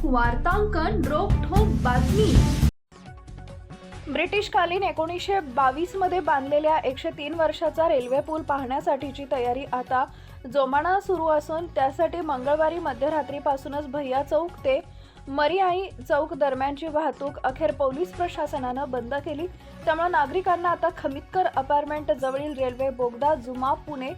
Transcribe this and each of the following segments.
वार्तांकन रोखठोक बातमी। ब्रिटिशकालीन 1922 मध्ये बांधलेल्या 103 वर्षाचा रेल्वे पूल पाहण्यासाठीची तयारी आता जोमानं सुरू असून त्यासाठी मंगळवारी मध्यरात्रीपासूनच भैया चौक ते मरीआई चौक दरम्यानची वाहतूक अखेर पोलीस प्रशासनानं बंद केली। त्यामुळे नागरिकांना आता खमितकर अपार्टमेंट जवळील रेल्वे बोगदा जुमा पुणे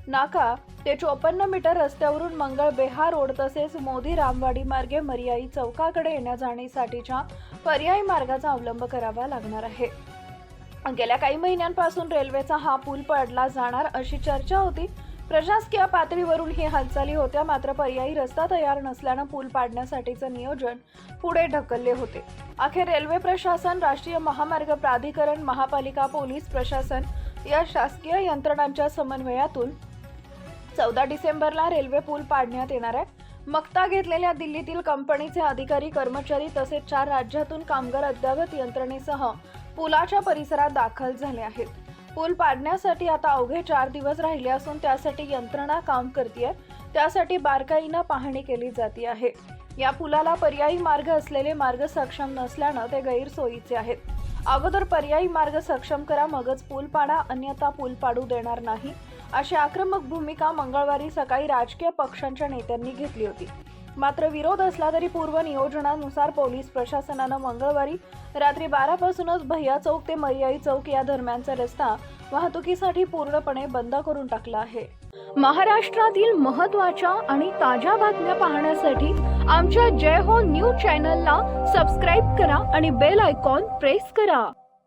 नाका ते 54 मीटर रस्त्यावरून मंगळ बेहा रोड तसेच मोदी रामवाडी मार्गे मरीआई चौकाकडे येण्या-जाण्यासाठीच्या पर्यायी मार्गाचा अवलंब करावा लागणार आहे। गेल्या काही महिन्यांपासून रेल्वेचा हा पूल पडला जाणार अशी चर्चा होती। प्रशासकीय पातळीवरून ही हालचाली होत्या, मात्र पर्यायी रस्ता तयार नसल्याने पूल पाडण्यासाठीचे नियोजन पुढे ढकलले होते। अखेर रेल्वे प्रशासन, राष्ट्रीय महामार्ग प्राधिकरण, महापालिका, पोलीस प्रशासन या शासकीय यंत्रणांच्या समन्वयातून 14 डिसेंबरला रेल्वे पूल पाडण्यात येणार आहे। मक्ता घेतलेल्या दिल्लीतील कंपनीचे अधिकारी, कर्मचारी तसेच 4 राज्यातून कामगार अद्ययावत यंत्रणेसह पुलाच्या परिसरात दाखल झाले आहेत। पूल पाडण्यासाठी आता अवघे 4 दिवस राहिले असून त्यासाठी यंत्रणा काम करते। त्यासाठी बारकाईने पाहणी केली जाते आहे। या पुलाला पर्यायी मार्ग असलेले मार्ग सक्षम नसल्याने ते गैरसोयीचे आहेत। अगोदर पर्यायी मार्ग सक्षम करा, मगच पूल पाडा, अन्यथा पूल पाडू देणार नाही, अशी आक्रमक भूमिका मंगळवारी सकाळी राजकीय पक्षांच्या नेत्यांनी घेतली होती। मात्र विरोध असला तरी पूर्व नियोजनानुसार पोलीस प्रशासनानं मंगळवारी रात्री 12 पासूनच भैया चौक ते मरीआई चौक या दरम्यानचा रस्ता वाहतुकीसाठी पूर्णपणे बंद करून टाकला आहे। महाराष्ट्रातील महत्त्वाच्या आणि ताज्या बातम्या पाहण्यासाठी आमच्या जय हो न्यूज चॅनलला सबस्क्राइब करा आणि बेल आयकॉन प्रेस करा।